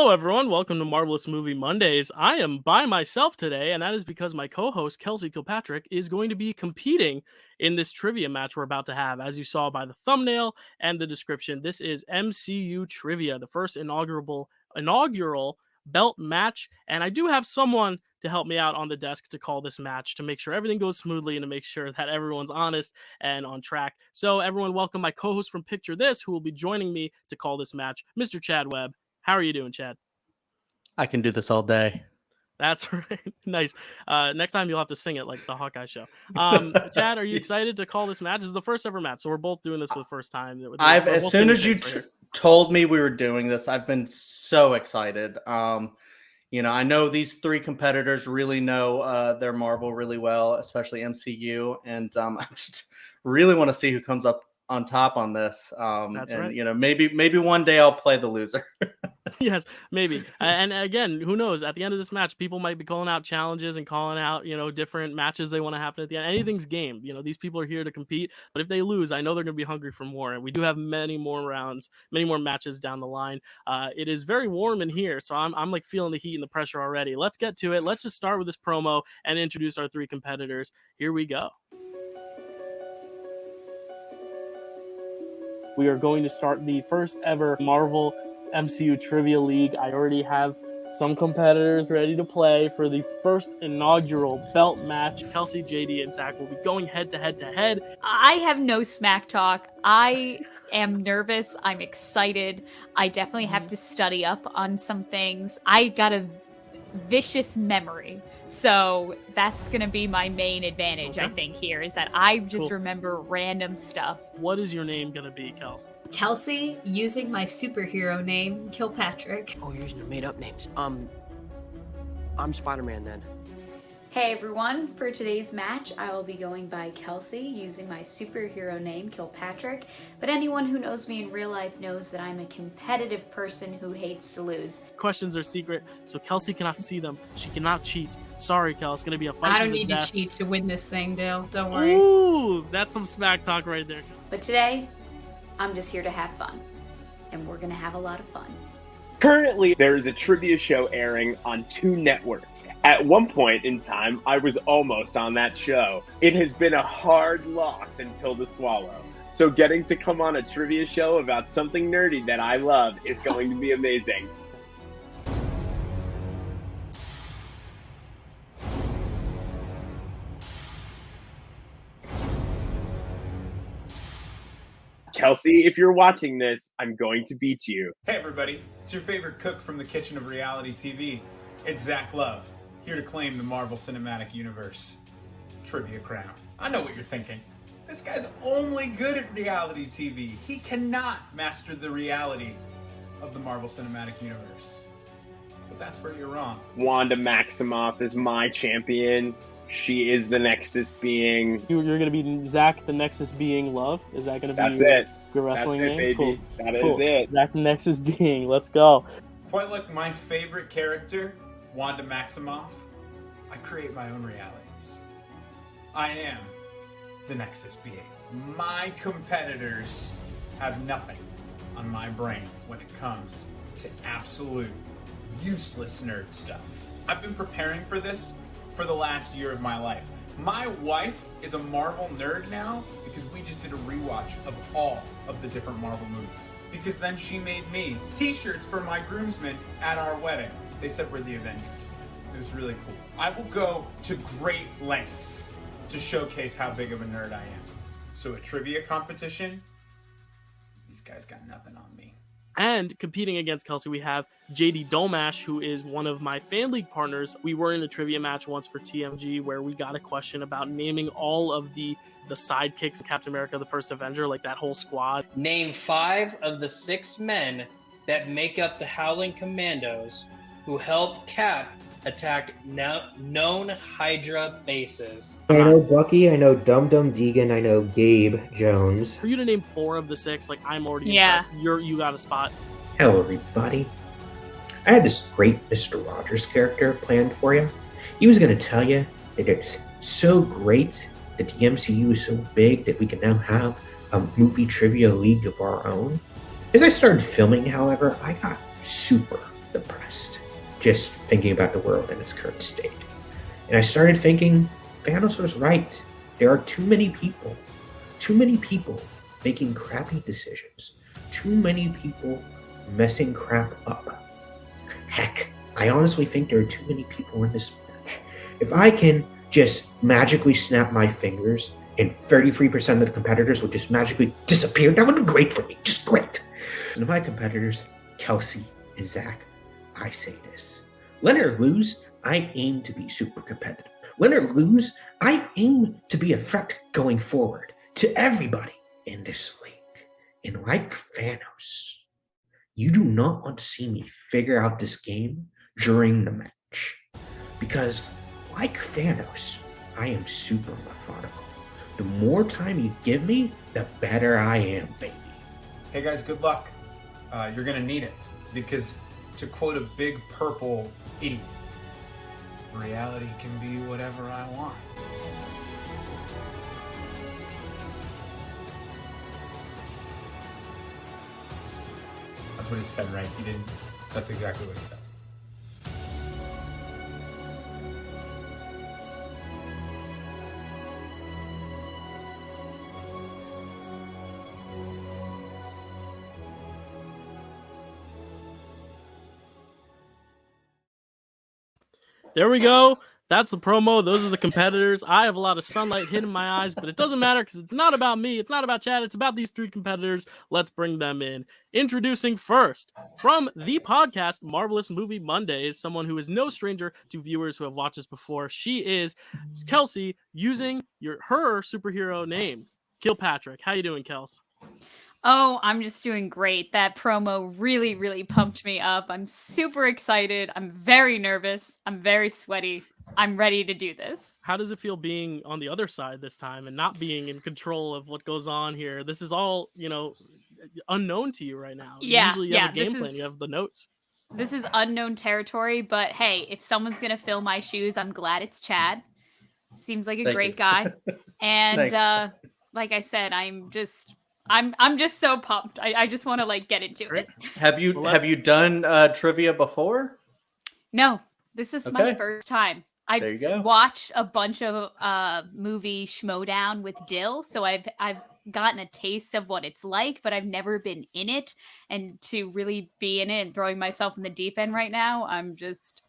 Hello, everyone. Welcome to Marvel-ous Movie Mondays. I am by myself today, and that is because my co-host, Kelsey Kilpatrick, is going to be competing in this trivia match we're about to have. As you saw by the thumbnail and the description, this is MCU Trivia, the first inaugural belt match, and I do have someone to help me out on the desk to call this match to make sure everything goes smoothly and to make sure that everyone's honest and on track. So everyone, welcome my co-host from Picture This, who will be joining me to call this match, Mr. Chad Webb. How are you doing, Chad? I can do this all day. That's right. Nice. Next time you'll have to sing it like the Hawkeye show. Chad, are you excited to call this match? This is the first ever match, so we're both doing this for the first time. As soon as you told me we were doing this, I've been so excited. I know these three competitors really know their Marvel really well, especially MCU, and I just really want to see who comes up on top on this. That's right. Maybe one day I'll play the loser. Yes, maybe. And again, who knows? At the end of this match, people might be calling out challenges and calling out, different matches they want to happen at the end. Anything's game. These people are here to compete, but if they lose, I know they're going to be hungry for more. And we do have many more rounds, many more matches down the line. It is very warm in here, so I'm like feeling the heat and the pressure already. Let's get to it. Let's just start with this promo and introduce our three competitors. Here we go. We are going to start the first ever Marvel MCU Trivia League. I already have some competitors ready to play for the first inaugural belt match. Kelsey, JD, and Zach will be going head to head. I have no smack talk. I am nervous. I'm excited. I definitely have to study up on some things. I got a vicious memory. So that's going to be my main advantage, I think, here, is that I just remember random stuff. What is your name going to be, Kelsey? Kelsey, using my superhero name, Kilpatrick. Oh, you're using your made-up names. I'm Spider-Man, then. Hey everyone, for today's match, I will be going by Kelsey, using my superhero name, Kilpatrick, but anyone who knows me in real life knows that I'm a competitive person who hates to lose. Questions are secret, so Kelsey cannot see them. She cannot cheat. Sorry, Kel, it's going to be a fight. I don't need to cheat to win this thing, Dale. Don't worry. Ooh, that's some smack talk right there. But today, I'm just here to have fun, and we're going to have a lot of fun. Currently, there is a trivia show airing on 2 networks. At one point in time, I was almost on that show. It has been a hard loss and pill to swallow. So getting to come on a trivia show about something nerdy that I love is going to be amazing. Kelsey, if you're watching this, I'm going to beat you. Hey everybody, it's your favorite cook from the kitchen of reality TV. It's Zach Love, here to claim the Marvel Cinematic Universe Trivia Crown. I know what you're thinking. This guy's only good at reality TV. He cannot master the reality of the Marvel Cinematic Universe. But that's where you're wrong. Wanda Maximoff is my champion. She is the Nexus being. You're going to be Zach, the Nexus being Love? Is that going to be your wrestling name? Baby. Cool. That is it. Zach, the Nexus being. Let's go. Quite like my favorite character, Wanda Maximoff, I create my own realities. I am the Nexus being. My competitors have nothing on my brain when it comes to absolute useless nerd stuff. I've been preparing for this for the last year of my life. My wife is a Marvel nerd now because we just did a rewatch of all of the different Marvel movies. Because then she made me t-shirts for my groomsmen at our wedding. They said we're the Avengers. It was really cool. I will go to great lengths to showcase how big of a nerd I am. So a trivia competition, these guys got nothing on me. And competing against Kelsey, we have JD Domash, who is one of my fan league partners. We were in a trivia match once for TMG where we got a question about naming all of the sidekicks of Captain America, the First Avenger, like that whole squad. Name 5 of the 6 men that make up the Howling Commandos who help Cap attack known Hydra bases. I know Bucky, I know Dum Dum Deegan, I know Gabe Jones. For you to name 4 of the 6, like, I'm already impressed. You got a spot. Hello, everybody. I had this great Mr. Rogers character planned for you. He was going to tell you that it's so great that the MCU is so big that we can now have a movie trivia league of our own. As I started filming, however, I got super depressed, just thinking about the world in its current state. And I started thinking, Thanos was right. There are too many people making crappy decisions, too many people messing crap up. Heck, I honestly think there are too many people in this match. If I can just magically snap my fingers and 33% of the competitors would just magically disappear, that would be great for me, just great. And to my competitors, Kelsey and Zach, I say this. Win or lose, I aim to be super competitive. Win or lose, I aim to be a threat going forward to everybody in this league. And like Thanos, you do not want to see me figure out this game during the match. Because like Thanos, I am super methodical. The more time you give me, the better I am, baby. Hey guys, good luck. You're gonna need it. Because to quote a big purple idiot, reality can be whatever I want. That's what he said, right? He didn't. That's exactly what he said. There we go. That's the promo. Those are the competitors. I have a lot of sunlight hitting my eyes, but it doesn't matter because it's not about me. It's not about Chad. It's about these three competitors. Let's bring them in. Introducing first from the podcast Marvel-ous Movie Mondays, someone who is no stranger to viewers who have watched this before. She is Kelsey, using her superhero name, Kilpatrick. How you doing, Kels? Oh, I'm just doing great. That promo really, really pumped me up. I'm super excited. I'm very nervous. I'm very sweaty. I'm ready to do this. How does it feel being on the other side this time and not being in control of what goes on here? This is all, unknown to you right now. Yeah, Usually you have a game plan, you have the notes. This is unknown territory, but hey, if someone's going to fill my shoes, I'm glad it's Chad. Seems like a great guy. And like I said, I'm just so pumped. I just want to get into it. Have you done trivia before? No, this is my first time. I've watched a bunch of movie Schmodown with Dill, so I've gotten a taste of what it's like, but I've never been in it. And to really be in it and throwing myself in the deep end right now, I'm just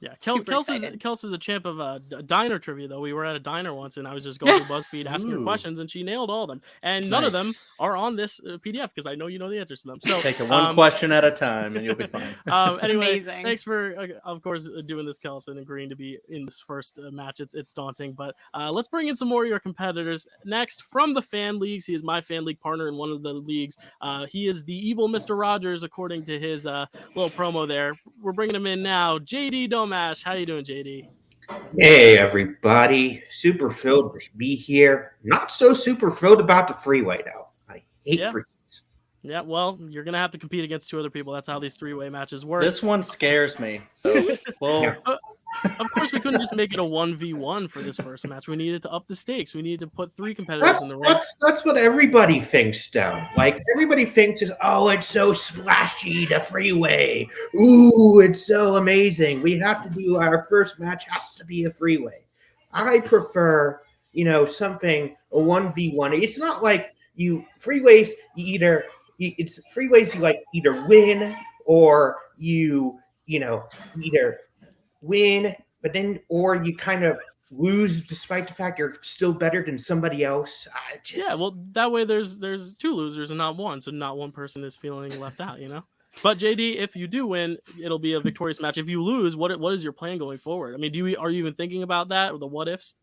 yeah. Kelsey's a champ of diner trivia, though. We were at a diner once, and I was just going through BuzzFeed asking her questions, and she nailed all of them. And none of them are on this PDF because I know you know the answers to them. So take it one question at a time, and you'll be fine. Anyway, amazing. Thanks for, of course, doing this, Kelsey, and agreeing to be in this first match. It's daunting, but let's bring in some more of your competitors. Next, from the fan leagues, he is my fan league partner in one of the leagues. He is the evil Mr. Rogers, according to his little promo there. We're bringing him in now. JD Domash. How you doing, JD? Hey, everybody. Super thrilled to be here. Not so super thrilled about the freeway, though. I hate freeways. Yeah, well, you're going to have to compete against two other people. That's how these three-way matches work. This one scares me. So, of course, we couldn't just make it a 1v1 for this first match. We needed to up the stakes. We needed to put three competitors in the ring. That's what everybody thinks, though. Everybody thinks it's so splashy, the freeway. Ooh, it's so amazing. We have to do our first match has to be a freeway. I prefer, something a 1v1. It's not like freeways. You either win or you either win, but then or you kind of lose despite the fact you're still better than somebody else. Yeah, well, that way there's two losers and not one, so not one person is feeling left out, But JD, if you do win, it'll be a victorious match. If you lose, what is your plan going forward? I mean, are you even thinking about that or the what ifs?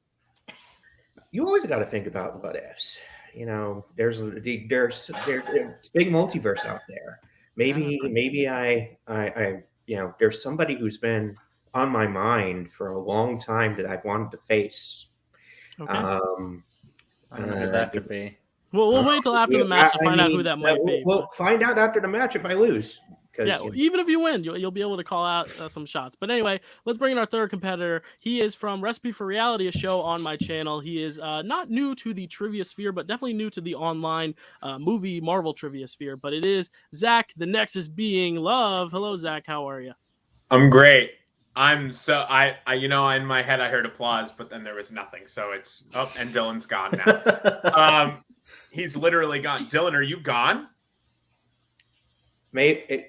You always got to think about what ifs. There's big multiverse out there. Maybe I there's somebody who's been on my mind for a long time that I've wanted to face. Okay. I don't know who that could be. Well, we'll wait till after the match to find out who that might be. We'll find out after the match if I lose. Yeah, even if you win, you'll be able to call out some shots. But anyway, let's bring in our third competitor. He is from Recipe for Reality, a show on my channel. He is not new to the trivia sphere, but definitely new to the online movie Marvel trivia sphere. But it is Zach, the Nexus Being Love. Hello, Zach. How are you? I'm great. I'm so I in my head I heard applause, but then there was nothing. So it's up and Dylan's gone now. He's literally gone. Dylan, are you gone?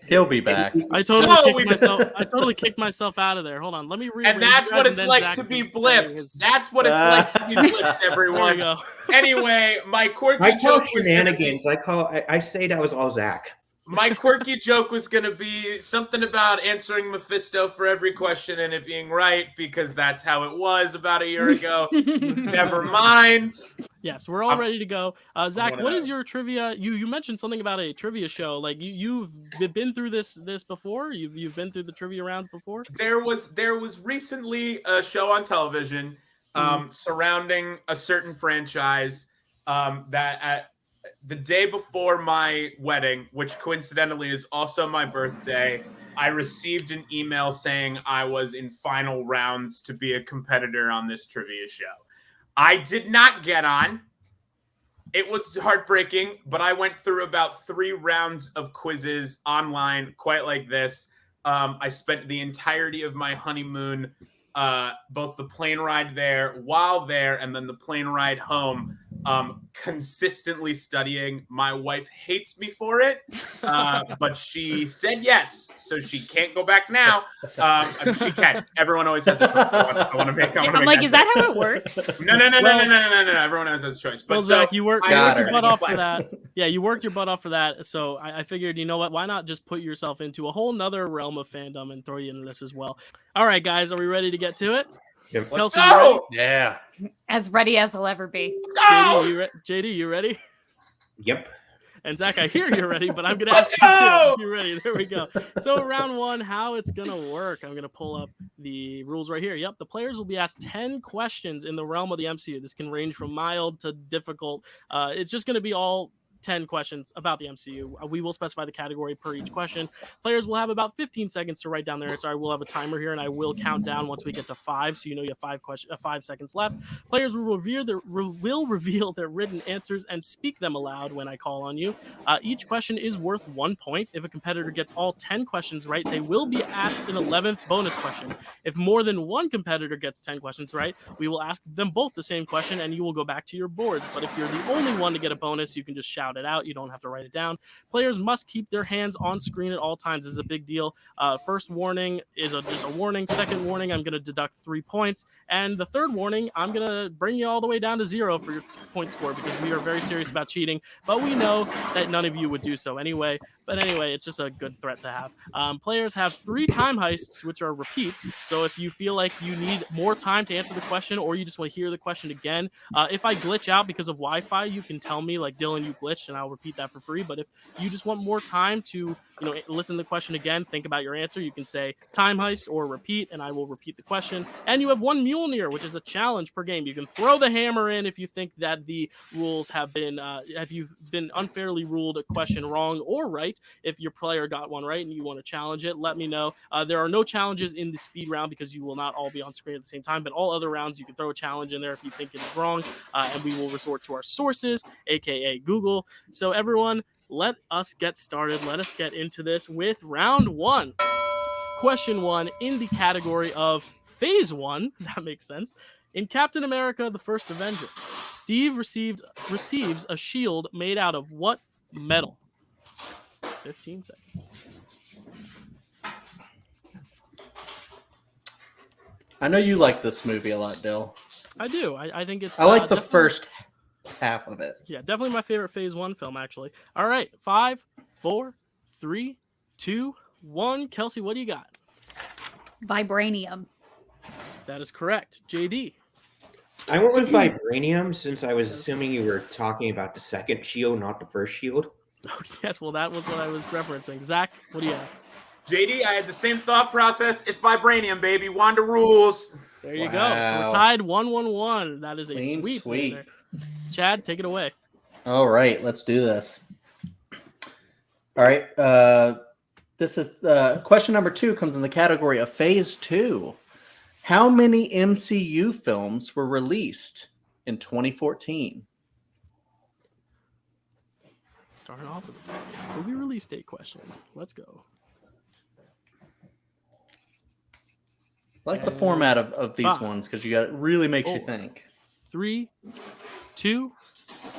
He'll be back. I totally kicked myself out of there. Hold on, let me read. And that's what it's like to be blipped. That's what it's like to be blipped, everyone. There you go. Anyway, my quirky joke was shenanigans. I say that was all Zach. My quirky joke was going to be something about answering Mephisto for every question and it being right, because that's how it was about a year ago. Never mind. Yes, we're all ready to go. Zach, what is your trivia? You mentioned something about a trivia show. Like you've been through this before? You've been through the trivia rounds before? There was recently a show on television surrounding a certain franchise that at the day before my wedding, which coincidentally is also my birthday, I received an email saying I was in final rounds to be a competitor on this trivia show. I did not get on. It was heartbreaking, but I went through about 3 rounds of quizzes online, quite like this. I spent the entirety of my honeymoon, both the plane ride there, while there, and then the plane ride home, consistently studying. My wife hates me for it, but she said yes, so she can't go back now. She can. Everyone always has a choice. I want to make. I'm like, is that how it works? No. Everyone always has a choice. But well, Zach, you worked your butt off for that. Yeah, you worked your butt off for that. So I figured, you know what? Why not just put yourself into a whole nother realm of fandom and throw you into this as well? All right, guys, are we ready to get to it? Yep. Kelsey, you ready? Yeah. As ready as I'll ever be. JD, you ready? Yep. And Zach, I hear you're ready, but I'm going to ask you if you're ready. There we go. So round 1, how it's going to work. I'm going to pull up the rules right here. Yep, the players will be asked 10 questions in the realm of the MCU. This can range from mild to difficult. It's just going to be all 10 questions about the MCU. We will specify the category per each question. Players will have about 15 seconds to write down their answer. I will have a timer here, and I will count down once we get to 5, so you know you have 5 seconds left. Players will reveal their written answers and speak them aloud when I call on you. Each question is worth 1 point. If a competitor gets all 10 questions right, they will be asked an 11th bonus question. If more than one competitor gets 10 questions right, we will ask them both the same question, and you will go back to your boards. But if you're the only one to get a bonus, you can just shout it out. You don't have to write it down. Players must keep their hands on screen at all times. This is a big deal. First warning is just a warning. Second warning, I'm going to deduct 3 points. And the third warning, I'm going to bring you all the way down to 0 for your point score, because we are very serious about cheating, but we know that none of you would do so anyway. But anyway, it's just a good threat to have. Players have 3 time heists, which are repeats. So if you feel like you need more time to answer the question, or you just want to hear the question again, if I glitch out because of Wi-Fi, you can tell me, like, Dylan, you glitched, and I'll repeat that for free. But if you just want more time to, listen to the question again, think about your answer, you can say time heist or repeat, and I will repeat the question. And you have 1 Mjolnir, which is a challenge per game. You can throw the hammer in if you think that the rules have been, if you've been unfairly ruled a question wrong or right. If your player got one right and you want to challenge it, let me know. There are no challenges in the speed round because you will not all be on screen at the same time, but all other rounds you can throw a challenge in there if you think it's wrong, and we will resort to our sources, aka Google. So everyone, let us get started. Let us get into this with round 1. Question 1 in the category of phase 1. That makes sense. In Captain America: The First Avenger, Steve receives a shield made out of what metal? 15 seconds. I know you like this movie a lot, Dill. I do. I think it's... I like the first half of it. Yeah, definitely my favorite phase 1 film, actually. All right, 5, 4, 3, 2, 1. Kelsey, what do you got? Vibranium. That is correct. JD. I went with vibranium since I was assuming you were talking about the second shield, not the first shield. Oh, yes, well, that was what I was referencing. Zach, what do you have? JD, I had the same thought process. It's vibranium, baby. Wanda rules. There you go. So we're tied 1-1-1. That is a Clean sweep. sweep. There. Chad, take it away. All right, let's do this. All right. This is question number 2 comes in the category of Phase 2. How many MCU films were released in 2014? Starting off with a movie release date question. Let's go. I like the format of these ones because it really makes you think. 3, 2,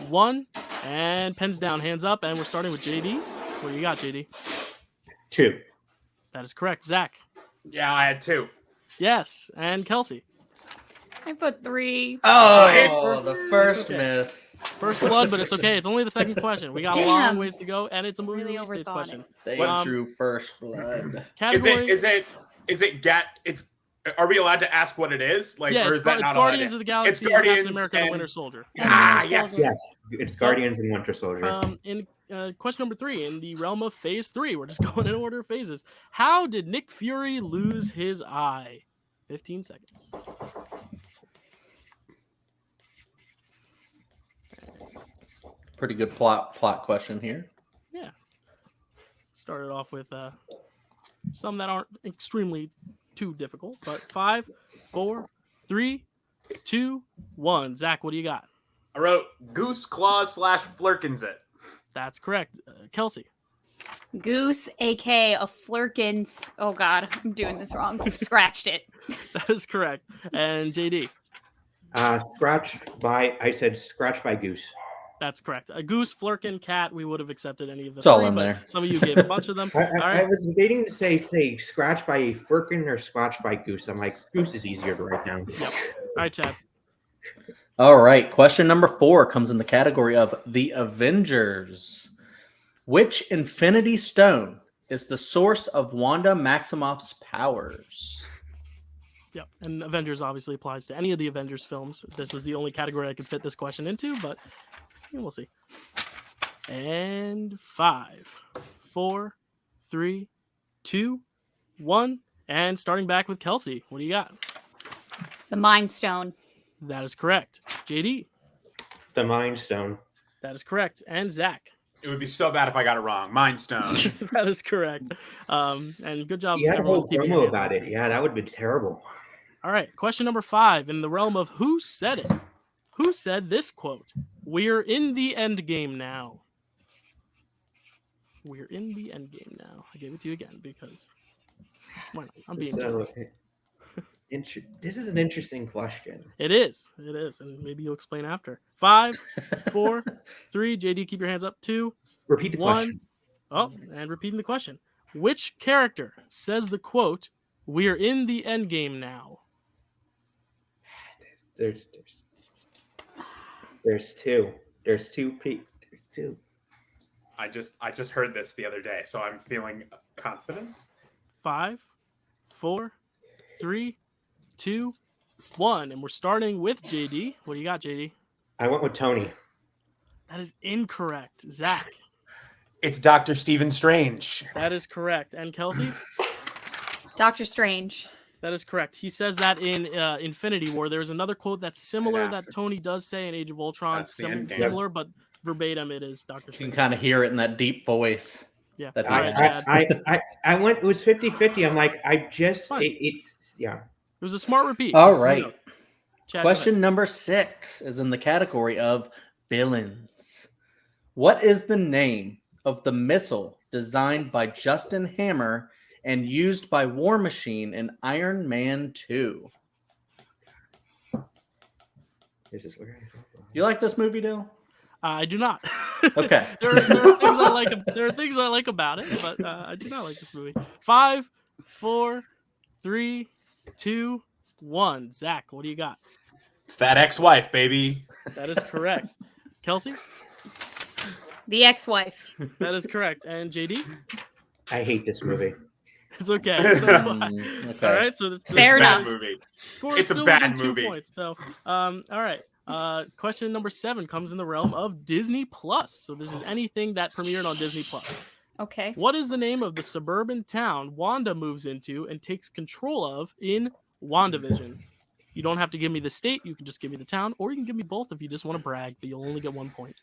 1, and pens down, hands up, and we're starting with JD. What do you got, JD? 2. That is correct. Zach? Yeah, I had 2. Yes, and Kelsey? I put 3. Oh, the first miss. First blood, but it's okay. It's only the second question. We got a long ways to go, and it's a movie release dates question. They drew first blood. Category... Is it it's are we allowed to ask what it is? Like, or is that not Guardians of the Galaxy? It's Guardians Captain America: The Winter Soldier. Yes. Yes, it's Guardians and Winter Soldier. In question number 3, in the realm of Phase 3, we're just going in order of phases. How did Nick Fury lose his eye? 15 seconds. Pretty good plot question here. Yeah. Started off with some that aren't extremely too difficult, but 5, 4, 3, 2, 1. Zach, what do you got? I wrote Goose Claws / Flurkins it. That's correct. Kelsey. Goose, a.k.a. a Flurkins. Oh, God, I'm doing this wrong. Scratched it. That is correct. And JD. Scratched by Goose. That's correct. A goose, flurkin, cat. We would have accepted any of them. It's all in there. Some of you gave a bunch of them. I was debating to say scratch by a flurkin or scratch by Goose. I'm like, Goose is easier to write down. Yep. All right, Chad. All right. Question number 4 comes in the category of the Avengers. Which Infinity Stone is the source of Wanda Maximoff's powers? Yep. And Avengers obviously applies to any of the Avengers films. This is the only category I could fit this question into, but we'll see. And 5, 4, 3, 2, 1. And starting back with Kelsey. What do you got? The Mind Stone. That is correct. JD. The Mind Stone. That is correct. And Zach. It would be so bad if I got it wrong. Mind Stone. That is correct. And good job. You had a whole promo about it. Yeah, that would be terrible. All right. Question number 5. In the realm of who said it? Who said this quote? We're in the end game now. We're in the end game now. I gave it to you again because why not? I'm being This is an interesting question. It is. It is. And maybe you'll explain after. 5, 4, 3. JD, keep your hands up. 2. Repeat the 1. question. Oh, and repeating the question. Which character says the quote, we're in the end game now? There's 2. There's 2. I just heard this the other day, so I'm feeling confident. 5, 4, 3, 2, 1. And we're starting with JD. What do you got, JD? I went with Tony. That is incorrect. Zach. It's Dr. Stephen Strange. That is correct. And Kelsey? Doctor Strange. That is correct. He says that in Infinity War. There's another quote that's similar that Tony does say in Age of Ultron. Similar, but verbatim it is Dr. Strange. You can kind of hear it in that deep voice. Yeah. That I went, it was 50-50. I'm like, It was a smart repeat. All right. Chad, question number 6 is in the category of villains. What is the name of the missile designed by Justin Hammer and used by War Machine in Iron Man 2? You like this movie, Dale? I do not. Okay. there are things I like. There are things I like about it, but I do not like this movie. 5, 4, 3, 2, 1. Zach, what do you got? It's that ex-wife, baby. That is correct. Kelsey? The ex-wife. That is correct. And JD? I hate this movie. It's okay. So okay. All right. So fair enough. It's a bad movie. 2 points. So, all right. Question number 7 comes in the realm of Disney Plus. So this is anything that premiered on Disney Plus. Okay. What is the name of the suburban town Wanda moves into and takes control of in WandaVision? You don't have to give me the state. You can just give me the town, or you can give me both if you just want to brag, but you'll only get 1 point.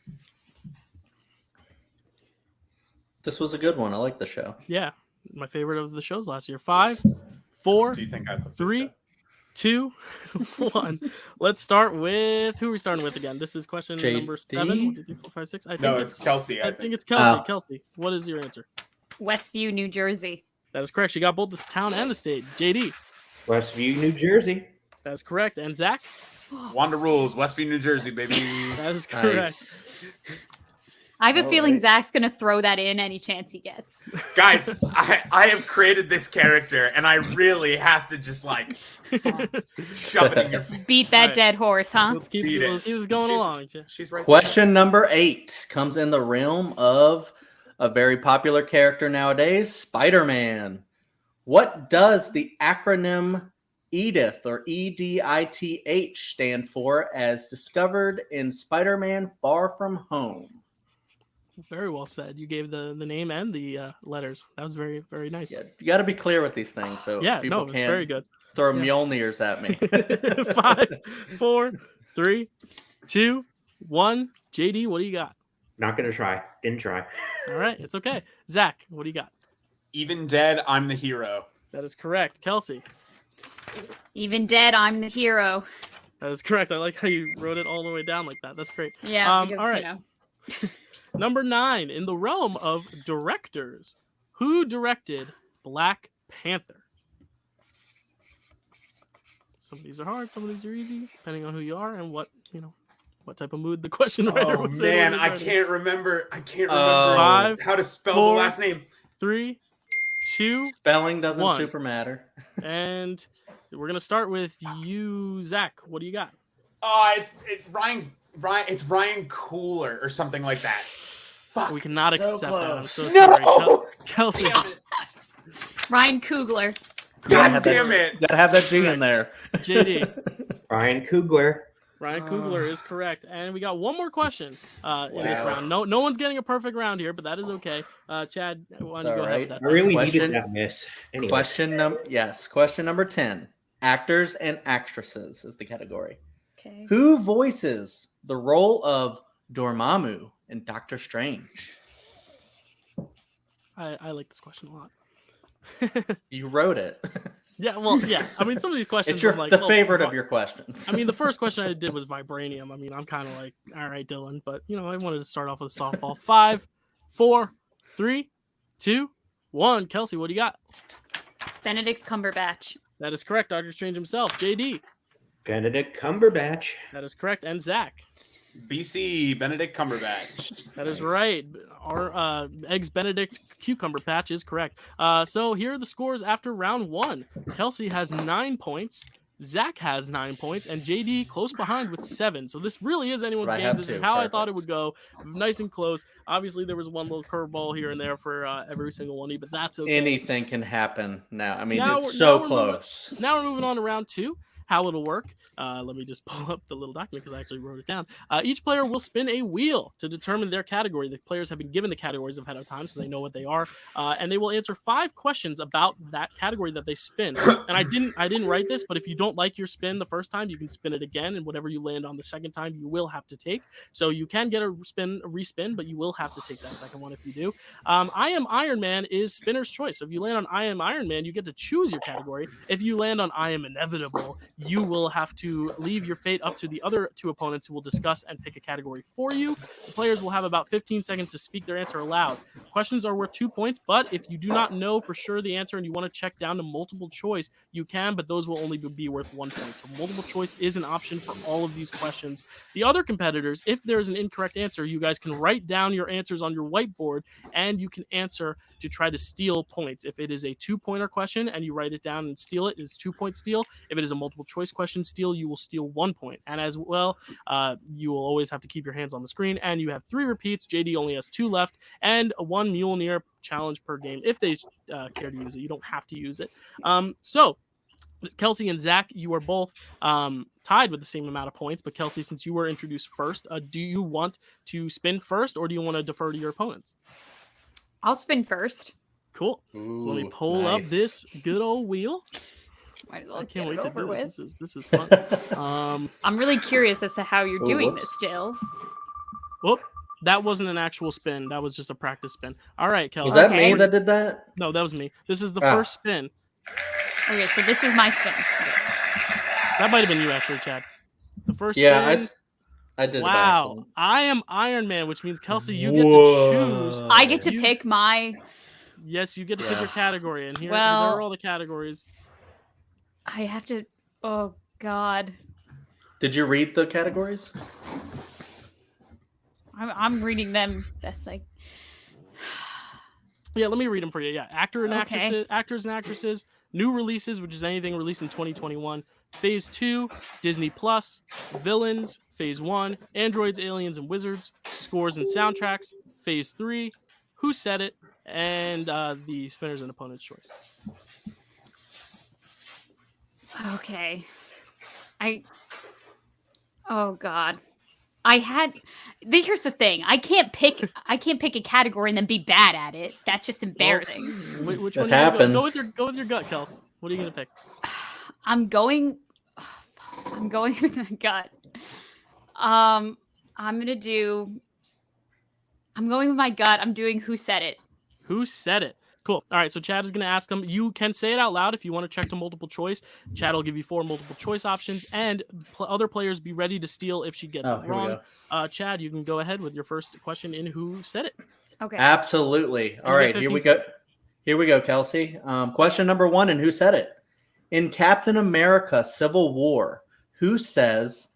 This was a good one. I like the show. Yeah. My favorite of the shows last year. 5, 4, Do you think I put 3, 2, 1. Let's start with who are we starting with again? This is question number 7. 1, 2, 3, 4, 5, 6. I think No, it's Kelsey. I think it's Kelsey. Kelsey, what is your answer? Westview, New Jersey. That is correct. She got both the town and the state. JD. Westview, New Jersey. That is correct. And Zach? Wanda Rules, Westview, New Jersey, baby. That is correct. Nice. I have a feeling Zach's going to throw that in any chance he gets. Guys, I have created this character, and I really have to just like shove it in your face. Beat that dead horse, huh? Let's keep this going along. She's right. Question number 8 comes in the realm of a very popular character nowadays, Spider-Man. What does the acronym EDITH or EDITH stand for as discovered in Spider-Man Far From Home? Very well said. You gave the name and the letters. That was very, very nice. Yeah, you got to be clear with these things so people it's can't very good. throw Mjolnirs at me. 5, 4, 3, 2, 1. JD, what do you got? Not going to try. Didn't try. All right, it's okay. Zach, what do you got? Even dead, I'm the hero. That is correct. Kelsey. Even dead, I'm the hero. That is correct. I like how you wrote it all the way down like that. That's great. Yeah. Because, all right. Number 9, in the realm of directors, who directed Black Panther? Some of these are hard, some of these are easy, depending on who you are and what type of mood the question writer was in. Man, I can't remember. How to spell 4, the last name. 3, 2, Spelling doesn't 1. super matter. And we're gonna start with you, Zach. What do you got? It's Ryan. It's Ryan Coogler or something like that. Fuck. We cannot so accept close. that. I'm so No! sorry. Kelsey. Ryan Coogler. God damn it. Gotta have that G in there. JD. Ryan Coogler. Ryan Coogler is correct. And we got one more question in this round. No one's getting a perfect round here, but that is okay. Chad, why don't you go ahead with that? I really Question- needed that miss. Anyway. Question number 10. Actors and actresses is the category. Okay. Who voices the role of Dormammu in Doctor Strange? I like this question a lot. You wrote it. Yeah, well, yeah. I mean, some of these questions It's are like, the favorite of your questions. I mean, the first question I did was Vibranium. I mean, I'm kind of like, all right, Dylan, but I wanted to start off with a softball. 5, 4, 3, 2, 1. Kelsey, what do you got? Benedict Cumberbatch. That is correct. Doctor Strange himself. JD. Benedict Cumberbatch. That is correct. And Zach. BC Benedict Cumberbatch. That is right. Our Eggs Benedict Cucumber Patch is correct. So here are the scores after round 1. Kelsey has 9 points. Zach has 9 points, and JD close behind with 7. So this really is anyone's game. This is how I thought it would go. Nice and close. Obviously, there was one little curveball here and there for every single one, but that's okay. Anything can happen now. I mean, it's so close. Now we're moving on to round 2. How it'll work. Let me just pull up the little document because I actually wrote it down. Each player will spin a wheel to determine their category. The players have been given the categories ahead of time, so they know what they are, and they will answer 5 questions about that category that they spin. And I didn't write this, but if you don't like your spin the first time, you can spin it again, and whatever you land on the second time, you will have to take. So you can get a respin, but you will have to take that second one if you do. I Am Iron Man is spinner's choice. So if you land on I Am Iron Man, you get to choose your category. If you land on I Am Inevitable, you will have to leave your fate up to the other 2 opponents who will discuss and pick a category for you. The players will have about 15 seconds to speak their answer aloud. Questions are worth 2 points, but if you do not know for sure the answer and you want to check down to multiple choice, you can, but those will only be worth 1 point. So multiple choice is an option for all of these questions. The other competitors, if there's an incorrect answer, you guys can write down your answers on your whiteboard and you can answer to try to steal points. If it is a 2-pointer question and you write it down and steal it, it's 2-point steal. If it is a multiple choice question steal, you will steal 1 point. And as well, you will always have to keep your hands on the screen, and you have 3 repeats. JD only has 2 left, and 1 Mjolnir challenge per game if they care to use it. You don't have to use it. So Kelsey and Zach, you are both tied with the same amount of points, but Kelsey, since you were introduced first, do you want to spin first, or do you want to defer to your opponents? I'll spin first. Cool. Ooh, so let me pull up this good old wheel. Might as well I can't wait get it to over do with. this. This is fun. I'm really curious as to how you're doing this still. Whoop. That wasn't an actual spin. That was just a practice spin. All right, Kelsey. Was that me that did that? No, that was me. This is the first spin. Okay, so this is my spin. That might have been you, actually, Chad. The first spin. I did. Wow. I am Iron Man, which means, Kelsey, you get to choose. I get to pick my... Yes, you get to pick your category. And here are all the categories. I have to... Oh, God. Did you read the categories? I'm reading them. That's like... Yeah, let me read them for you. Yeah, actors and actresses, new releases, which is anything released in 2021. Phase 2, Disney Plus, villains. Phase 1, androids, aliens, and wizards. Scores and soundtracks. Phase 3, Who Said It, and the spinners and opponent's choice. Okay. Oh God. Here's the thing. I can't pick a category and then be bad at it. That's just embarrassing. Well, which one happens? Go with your gut, Kels. What are you gonna pick? I'm going with my gut. I'm going with my gut. I'm doing Who Said It. Who Said It? Cool. All right, so Chad is going to ask them. You can say it out loud if you want to check to multiple choice. Chad will give you 4 multiple choice options, and other players be ready to steal if she gets it wrong. Chad, you can go ahead with your first question in Who Said It. Okay. Absolutely. All right, here we go. Here we go, Kelsey. Question number 1 in Who Said It? In Captain America: Civil War, who says...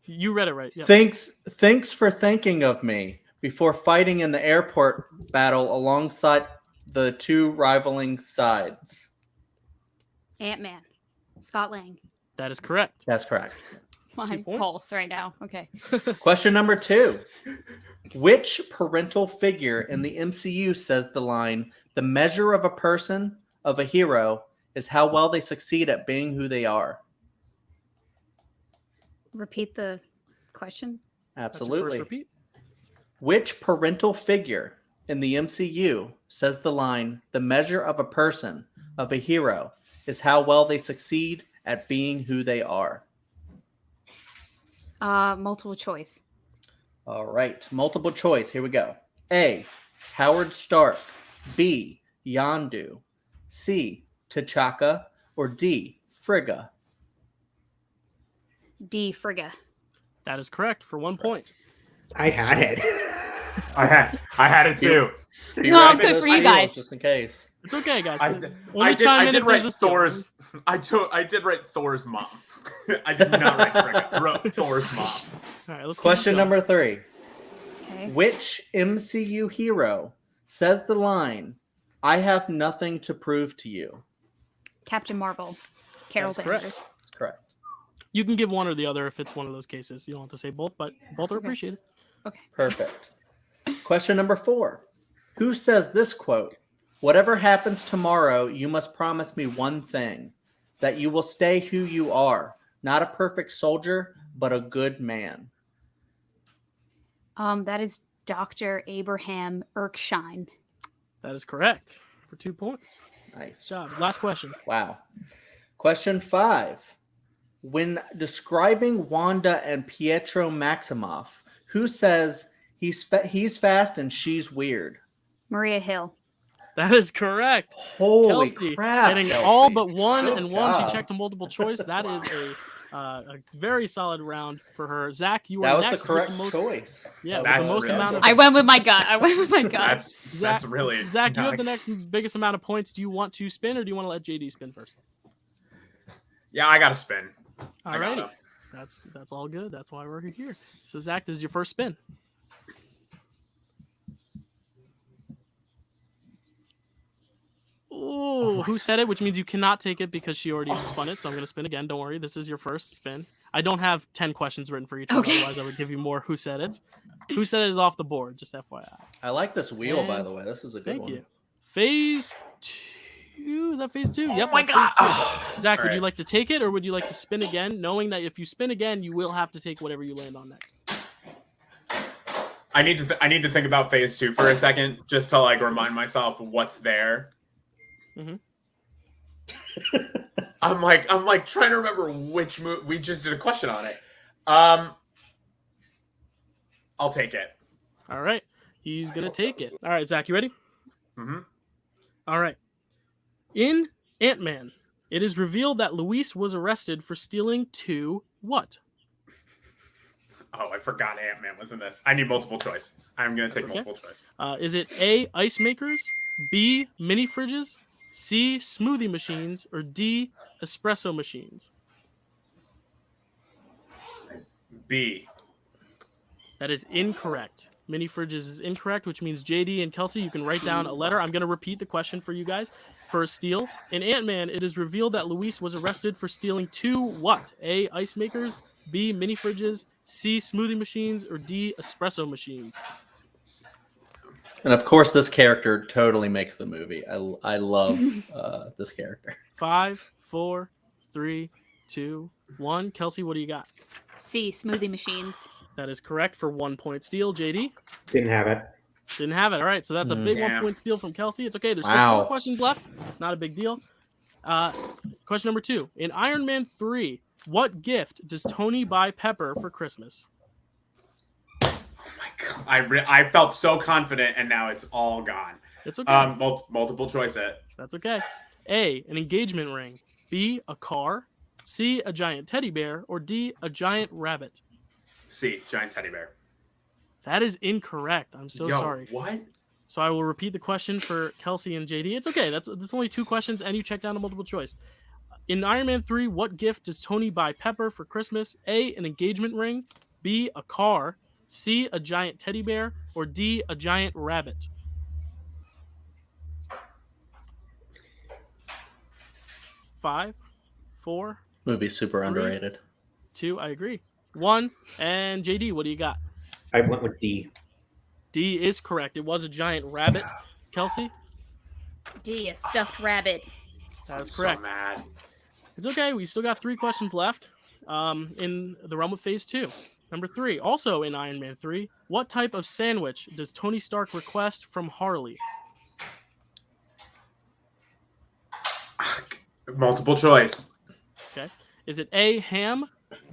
You read it right. Yep. Thanks for thinking of me before fighting in the airport battle alongside the 2 rivaling sides? Ant-Man. Scott Lang. That is correct. That's correct. My pulse right now. Okay. Question number 2. Which parental figure in the MCU says the line, "The measure of a person, of a hero, is how well they succeed at being who they are"? Repeat the question. Absolutely. Repeat. Which parental figure in the MCU says the line, "The measure of a person, of a hero, is how well they succeed at being who they are"? Multiple choice. All right. Multiple choice. Here we go. A, Howard Stark. B, Yondu. C, T'Chaka. Or D, Frigga? D, Frigga. That is correct for 1 point. I had it. I had it too. No, good for you guys. Just in case. It's okay, guys. I did write Thor's. I did write Thor's mom. I did not write Frigga. I wrote Thor's mom. All right, let's Question number 3. Okay. Which MCU hero says the line, "I have nothing to prove to you"? Captain Marvel. Carol Danvers. That's correct. You can give one or the other if it's one of those cases. You don't have to say both, but both are appreciated. Okay. Perfect. Question number 4. Who says this quote? "Whatever happens tomorrow, you must promise me one thing, that you will stay who you are, not a perfect soldier, but a good man"? That is Dr. Abraham Erskine. That is correct for 2 points. Nice job. Last question. Wow. Question 5. When describing Wanda and Pietro Maximoff, who says he's fast and she's weird? Maria Hill. That is correct. Holy Kelsey, crap. getting Kelsey. all but one Good and one. job. She checked a multiple choice. That is a very solid round for her. Zach, you That are was next. the correct with the most, choice. Yeah, That's with the most really amount of. I went with my gut. That's really Zach. You have the next biggest amount of points. Do you want to spin or do you want to let JD spin first? Yeah, I got to spin. All righty. That's all good. That's why we're here. So Zach, this is your first spin. Ooh, Who Said It? Which means you cannot take it because she already spun it. So I'm going to spin again. Don't worry. This is your first spin. I don't have 10 questions written for each one. Okay. Otherwise, I would give you more Who Said It. Who Said It is off the board. Just FYI. I like this wheel, by And the way. This is a good one. Thank you. Phase 2. Is that phase 2? Yep. my that's God. phase 2. Zach, All would you right. like to take it or would you like to spin again, knowing that if you spin again, you will have to take whatever you land on next? I need to think about phase 2 for a second, just to like remind myself what's there. Mm-hmm. I'm like trying to remember which movie we just did a question on it. I'll take it. All right. He's going to take it. All right, Zach, you ready? Mm-hmm. All right. In Ant-Man, it is revealed that Luis was arrested for stealing 2 what? Oh, I forgot Ant-Man was in this. I need multiple choice. I'm going to take multiple choice. Is it A, ice makers, B, mini fridges, C, smoothie machines, or D, espresso machines? B. That is incorrect. Mini fridges is incorrect, which means JD and Kelsey, you can write down a letter. I'm going to repeat the question for you guys. For a steal, in Ant-Man, it is revealed that Luis was arrested for stealing 2 what? A, ice makers, B, mini fridges, C, smoothie machines, or D, espresso machines? And of course, this character totally makes the movie. I love this character. 5, 4, 3, 2, 1. Kelsey, what do you got? C, smoothie machines. That is correct for 1 point steal. JD? Didn't have it. Didn't have it. All right, so that's a big 1 point steal from Kelsey. It's okay. There's still 4 questions left. Not a big deal. Question number 2. In Iron Man 3, what gift does Tony buy Pepper for Christmas? Oh my God. I felt so confident, and now it's all gone. It's okay. Multiple choice it. That's okay. A, an engagement ring. B, a car. C, a giant teddy bear. Or D, a giant rabbit. C, giant teddy bear. That is incorrect. I'm so sorry. What? So I will repeat the question for Kelsey and JD. It's okay. That's only 2 questions, and you check down a multiple choice. In Iron Man 3, what gift does Tony buy Pepper for Christmas? A, an engagement ring. B, a car. C, a giant teddy bear. Or D, a giant rabbit. Five, 4. Movie super 3, underrated. 2, I agree. 1, and JD, what do you got? I went with D. D is correct. It was a giant rabbit. Kelsey? D, a stuffed rabbit. That is correct. So mad. It's okay. We still got 3 questions left in the realm of Phase 2. Number 3, also in Iron Man 3, what type of sandwich does Tony Stark request from Harley? Multiple choice. Okay. Is it A, ham,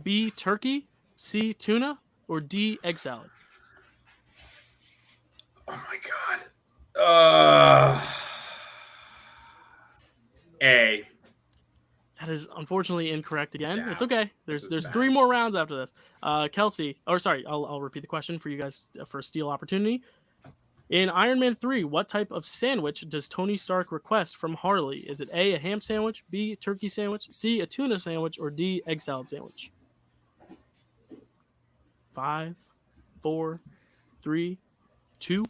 B, turkey, C, tuna, or D, egg salad? Oh my God. A. That is unfortunately incorrect again. Yeah, it's okay. There's 3 more rounds after this. Kelsey, I'll repeat the question for you guys for a steal opportunity. In Iron Man 3, what type of sandwich does Tony Stark request from Harley? Is it A, a ham sandwich, B, a turkey sandwich, C, a tuna sandwich, or D, egg salad sandwich? 5, 4, 3, 2,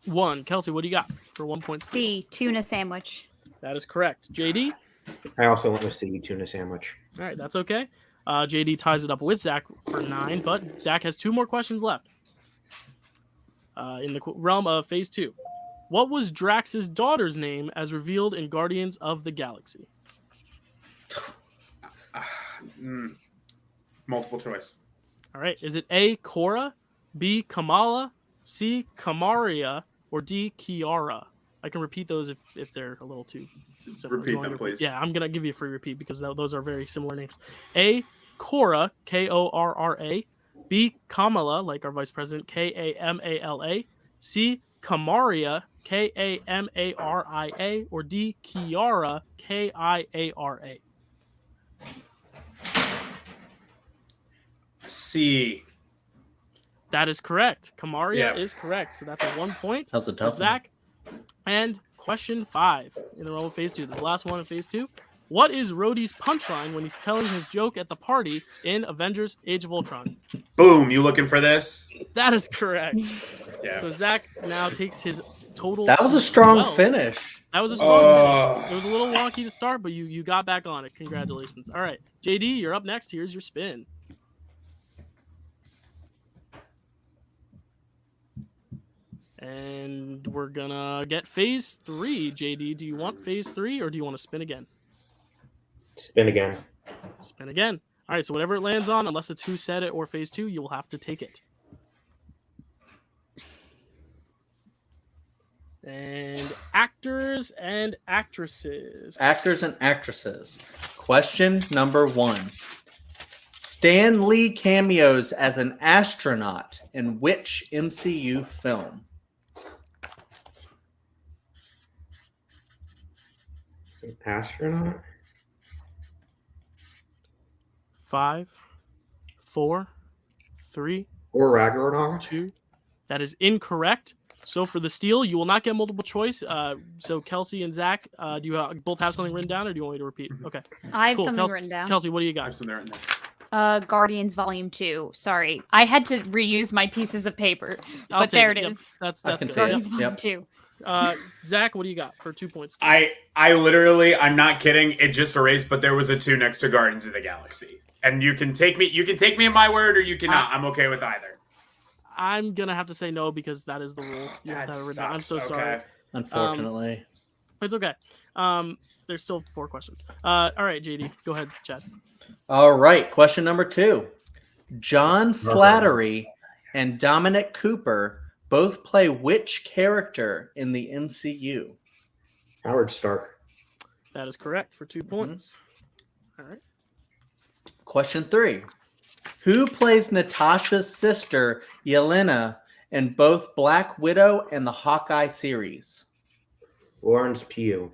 1. Kelsey, what do you got for 1 point? C, tuna sandwich. That is correct. JD? I also went with C, tuna sandwich. All right, that's okay. JD ties it up with Zach for 9, but Zach has 2 more questions left. In the realm of Phase 2. What was Drax's daughter's name as revealed in Guardians of the Galaxy? Multiple choice. All right. Is it A, Korra, B, Kamala, C, Kamaria, or D, Kiara? I can repeat those if they're a little too similar. Repeat them, please. Yeah, I'm going to give you a free repeat because those are very similar names. A, Korra, Korra. B, Kamala, like our vice president, Kamala. C, Kamaria, Kamaria. Or D, Kiara, Kiara. C. That is correct. Kamaria is correct. So that's a 1 point. That's a tough one. Zach. And question 5 in the realm of Phase 2. This last one in Phase 2. What is Rhodey's punchline when he's telling his joke at the party in Avengers Age of Ultron? Boom. You looking for this? That is correct. Yeah. So Zach now takes his total. That was a strong finish. That was a strong finish. It was a little wonky to start, but you got back on it. Congratulations. All right. JD, you're up next. Here's your spin. And we're going to get Phase 3. JD, do you want Phase 3 or do you want to spin again? Spin again. Spin again. All right, so whatever it lands on, unless it's Who Said It or Phase 2, you will have to take it. And actors and actresses. Actors and actresses. Question number 1. Stan Lee cameos as an astronaut in which MCU film? An astronaut? 5, 4, 3, Or Ragnarok? 2. That is incorrect. So for the steal, you will not get multiple choice. So Kelsey and Zach, do you both have something written down, or do you want me to repeat? Okay. I have Cool. something written down. Kelsey, what do you got? I have something written down. Guardians Volume 2. Sorry. I had to reuse my pieces of paper. I'll But take there it. it Yep. is. That's can good. see it. Guardians Volume Yep. 2. Zach, what do you got for 2 points? I literally, I'm not kidding. It just erased, but there was a 2 next to Guardians of the Galaxy. And you can take me in my word, or you cannot. I'm okay with either. I'm gonna have to say no because that is the rule. You have to have it written down. I'm so sorry. Unfortunately. It's okay. There's still 4 questions. All right, JD, go ahead, Chad. All right. Question number 2. John Slattery and Dominic Cooper both play which character in the MCU? Howard Stark. That is correct for 2 points. All right. Question 3. Who plays Natasha's sister, Yelena, in both Black Widow and the Hawkeye series? Florence Pugh.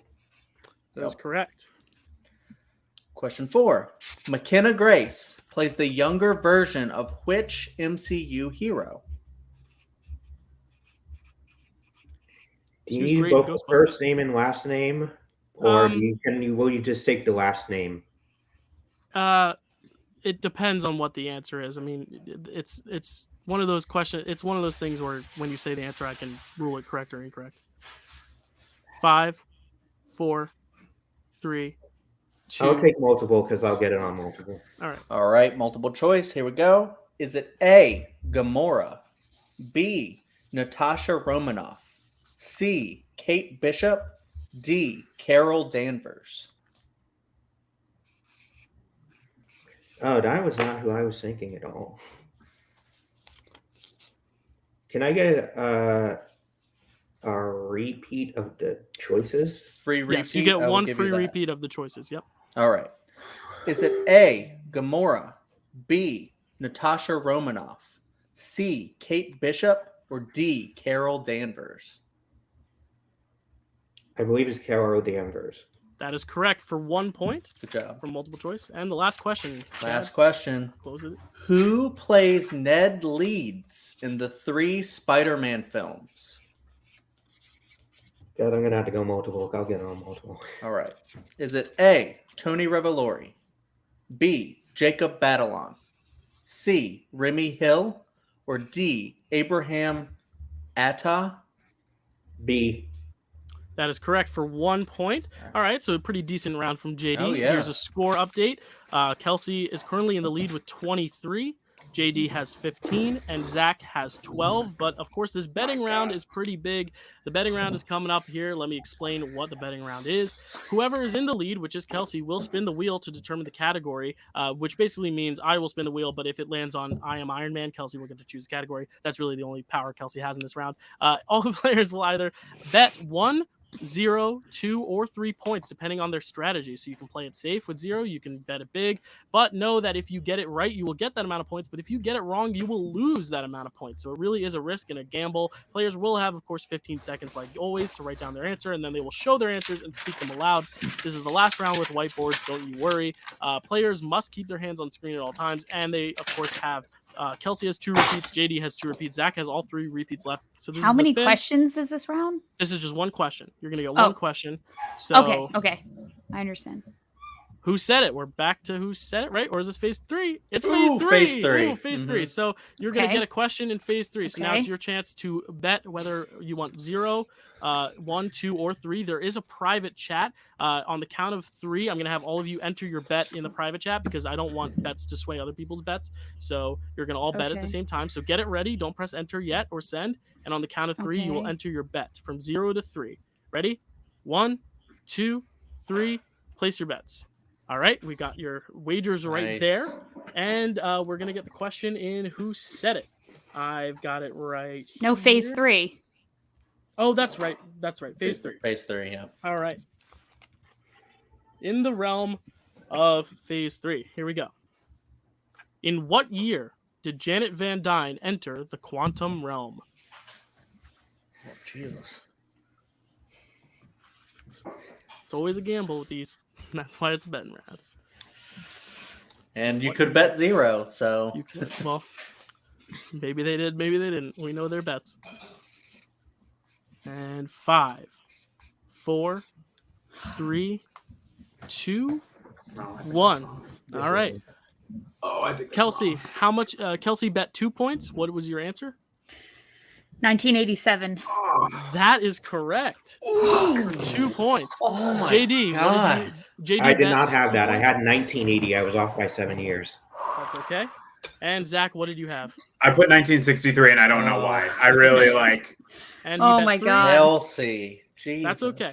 That is correct. Question 4. McKenna Grace plays the younger version of which MCU hero? Do She you was need great in both the Ghostbusters. first name and last name? Or will you just take the last name? It depends on what the answer is. I mean, it's one of those questions. It's one of those things where when you say the answer, I can rule it correct or incorrect. 5, 4, 3, 2. I'll take multiple because I'll get it on multiple. All right. All right, multiple choice. Here we go. Is it A, Gamora, B, Natasha Romanoff, C, Kate Bishop, D, Carol Danvers? Oh, that was not who I was thinking at all. Can I get a repeat of the choices? Free repeat? Yes, you get I will one give free you that. repeat of the choices. Yep. All right. Is it A, Gamora, B, Natasha Romanoff, C, Kate Bishop, or D, Carol Danvers? I believe it's Carol Danvers. That is correct for 1 point. Good job. For multiple choice. And the last question. Last Chad, question. close it. Who plays Ned Leeds in the 3 Spider-Man films? God, I'm going to have to go multiple. I'll get it on multiple. All right. Is it A, Tony Revolori, B, Jacob Batalon, C, Remy Hill, or D, Abraham Atta? B. That is correct for 1 point. All right, so a pretty decent round from JD. Oh, yeah. Here's a score update. Kelsey is currently in the lead with 23. JD has 15, and Zach has 12. But, of course, this betting round is pretty big. The betting round is coming up here. Let me explain what the betting round is. Whoever is in the lead, which is Kelsey, will spin the wheel to determine the category, which basically means I will spin the wheel, but if it lands on I Am Iron Man, Kelsey will get to choose a category. That's really the only power Kelsey has in this round. All the players will either bet 1, 0, 2, or 3 points depending on their strategy. So you can play it safe with 0, you can bet it big, but know that if you get it right, you will get that amount of points, but if you get it wrong, you will lose that amount of points. So it really is a risk and a gamble. Players will have, of course, 15 seconds like always to write down their answer, and then they will show their answers and speak them aloud. This is the last round with whiteboards, don't you worry. Players must keep their hands on screen at all times, and they, of course, have Kelsey has 2 repeats, JD has 2 repeats, Zach has all 3 repeats left. So this How is the many spin. questions is this round? This is just 1 question. You're gonna get Oh. 1 question. So Okay. I understand. who said it? We're back to who said it, right? Or is this phase 3? It's Ooh, phase 3. phase 3. Ooh, phase 3. So you're gonna Okay. get a question in phase 3. So now Okay. it's your chance to bet whether you want 0, 1, 2, or 3. There is a private chat. On the count of 3, I'm gonna have all of you enter your bet in the private chat because I don't want bets to sway other people's bets. So you're gonna all bet at the Okay. same time. So get it ready. Don't press enter yet or send. And on the count of 3, you will Okay. enter your bet from 0 to 3. Ready? 1, 2, 3. Place your bets. All right, we got your wagers right Nice. there. And we're going to get the question in who said it. I've got it right No, phase here. 3. Oh, that's right. That's right. Phase 3. Phase 3, yeah. All right. In the realm of phase 3, here we go. In what year did Janet Van Dyne enter the quantum realm? Oh, Jesus. It's always a gamble with these. That's why it's betting round. And you could bet 0, so. You could, well, maybe they did, maybe they didn't. We know their bets. And 5, 4, 3, 2, 1. All right. Oh, I think Kelsey, how much? Kelsey bet 2 points. What was your answer? 1987. That is correct. 2 points. Oh my JD, God. JD I did bet not have 2 that. I points. had 1980. I was off by 7 years. That's okay. And Zach, what did you have? I put 1963, and I don't know why. I really like. And you Oh bet my 3. God. Kelsey. Jesus. That's okay.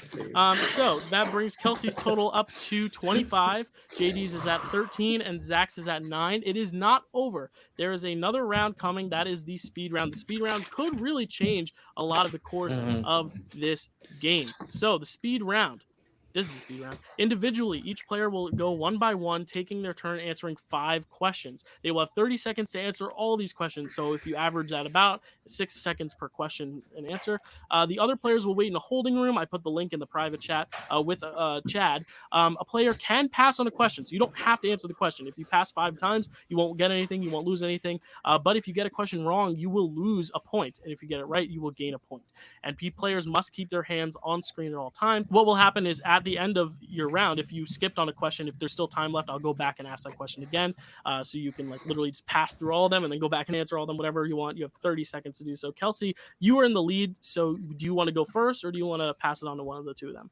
So that brings Kelsey's total up to 25. JD's is at 13, and Zach's is at 9. It is not over. There is another round coming. That is the speed round. The speed round could really change a lot of the course of this game. So the speed round. This is the speed round. Individually, each player will go one by one, taking their turn answering 5 questions. They will have 30 seconds to answer all these questions. So if you average that about 6 seconds per question and answer, the other players will wait in a holding room. I put the link in the private chat with Chad. A player can pass on a question, so you don't have to answer the question. If you pass 5 times, you won't get anything. You won't lose anything. But if you get a question wrong, you will lose a point. And if you get it right, you will gain a point. And players must keep their hands on screen at all times. What will happen is at the end of your round, if you skipped on a question, if there's still time left, I'll go back and ask that question again. So you can literally just pass through all of them and then go back and answer all of them, whatever you want. You have 30 seconds to do so. Kelsey, you are in the lead. So do you want to go first, or do you want to pass it on to one of the two of them?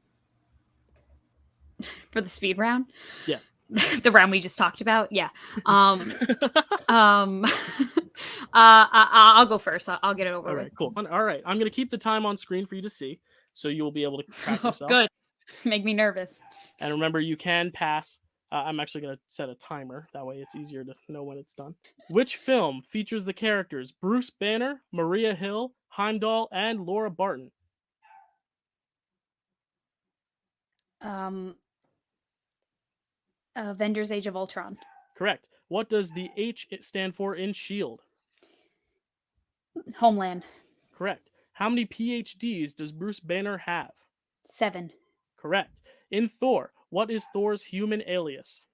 For the speed round? Yeah. The round we just talked about? Yeah. I'll go first. I'll get it over All with. right, cool. All right. I'm going to keep the time on screen for you to see, so you will be able to track yourself. Good. Make me nervous. And remember, you can pass. I'm actually going to set a timer. That way it's easier to know when it's done. Which film features the characters Bruce Banner, Maria Hill, Heimdall, and Laura Barton? Avengers Age of Ultron. Correct. What does the H stand for in S.H.I.E.L.D.? Homeland. Correct. How many PhDs does Bruce Banner have? 7. Correct. In Thor, what is Thor's human alias?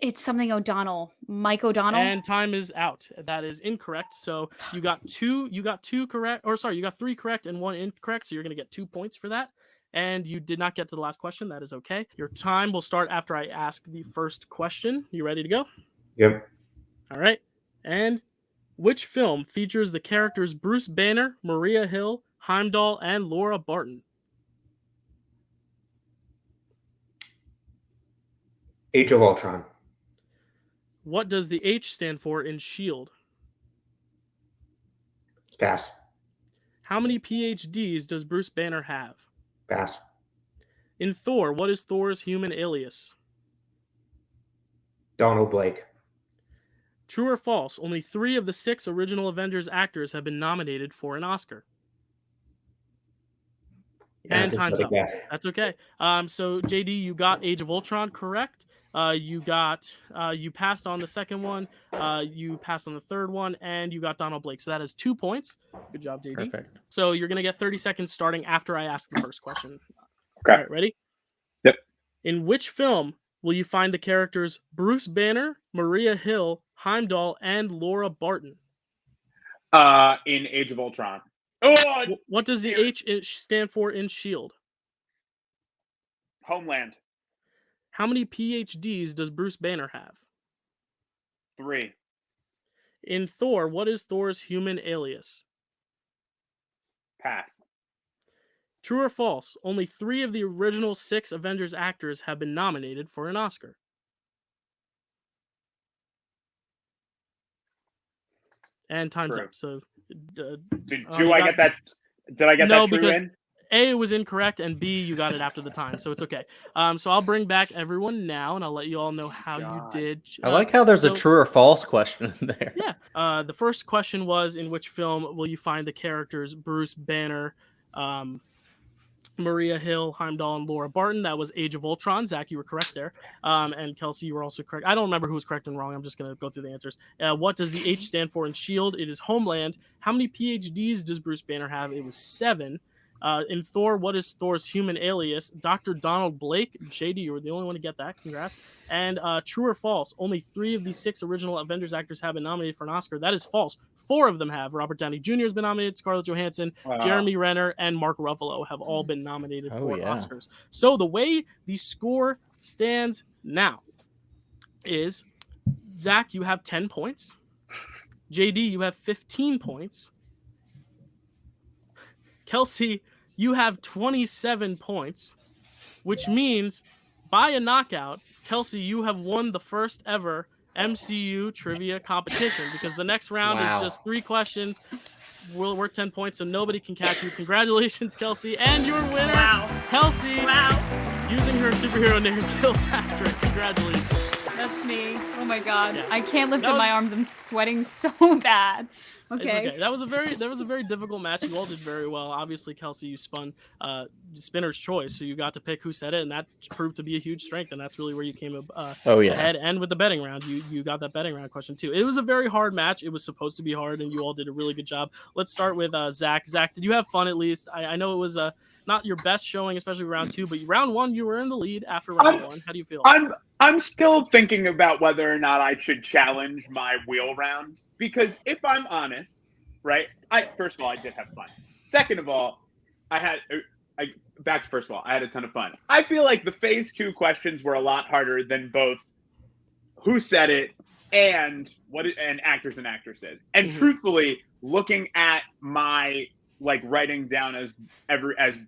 It's something O'Donnell. Mike O'Donnell. And time is out. That is incorrect. So you got 2 correct, or sorry, you got 3 correct and 1 incorrect. So you're going to get 2 points for that. And you did not get to the last question. That is okay. Your time will start after I ask the first question. You ready to go? Yep. All right. And which film features the characters Bruce Banner, Maria Hill, Heimdall, and Laura Barton? Age of Ultron. What does the H stand for in S.H.I.E.L.D.? Pass. How many PhDs does Bruce Banner have? Pass. In Thor, what is Thor's human alias? Donald Blake. True or false, only 3 of the 6 original Avengers actors have been nominated for an Oscar. And time's up. That's okay. So JD, you got Age of Ultron correct. You passed on the second one. You passed on the third one, and you got Donald Blake. So that is 2 points. Good job, JD. Perfect. So you're gonna get 30 seconds starting after I ask the first question. Okay. All right, ready? Yep. In which film will you find the characters Bruce Banner, Maria Hill, Heimdall, and Laura Barton? In Age of Ultron. Oh, what does the H stand for in S.H.I.E.L.D.? Homeland. How many PhDs does Bruce Banner have? 3. In Thor, what is Thor's human alias? Pass. True or false, only 3 of the original 6 Avengers actors have been nominated for an Oscar. And time's True. up. So, Did I get that? Did I get that true because in? A was incorrect, and B, you got it after the time, so it's okay. So I'll bring back everyone now, and I'll let you all know how you did. I like how there's a true or false question in there. Yeah. The first question was, in which film will you find the characters Bruce Banner, Maria Hill, Heimdall, and Laura Barton. That was Age of Ultron. Zach, you were correct there. And Kelsey, you were also correct. I don't remember who was correct and wrong. I'm just going to go through the answers. What does the H stand for in S.H.I.E.L.D.? It is Homeland. How many PhDs does Bruce Banner have? It was 7. In Thor, what is Thor's human alias? Dr. Donald Blake. JD, you were the only one to get that. Congrats. And true or false? Only 3 of the 6 original Avengers actors have been nominated for an Oscar. That is false. 4 of them have. Robert Downey Jr. has been nominated. Scarlett Johansson, Jeremy Renner, and Mark Ruffalo have all been nominated for Oscars. So the way the score stands now is, Zach, you have 10 points. JD, you have 15 points. Kelsey, you have 27 points, which means by a knockout, Kelsey, you have won the first ever MCU trivia competition, because the next round is just 3 questions. We'll work 10 points, so nobody can catch you. Congratulations, Kelsey. And your winner, Kelsey, using her superhero name, Kilpatrick. Congratulations. That's me. Oh my god. Yeah. I can't lift up my arms. I'm sweating so bad. Okay. That was a very difficult match. You all did very well. Obviously, Kelsey, you spun spinner's choice, so you got to pick who said it, and that proved to be a huge strength. And that's really where you came ahead. And with the betting round, you got that betting round question too. It was a very hard match. It was supposed to be hard, and you all did a really good job. Let's start with Zach. Zach, did you have fun at least? I know it was not your best showing, especially round 2, but round 1 you were in the lead after round 1. How do you feel? I'm still thinking about whether or not I should challenge my wheel round, because if I'm honest, right? First of all, I did have fun. Second of all, I had a ton of fun. I feel like the phase 2 questions were a lot harder than both who said it and actors and actresses. And truthfully, looking at my writing down as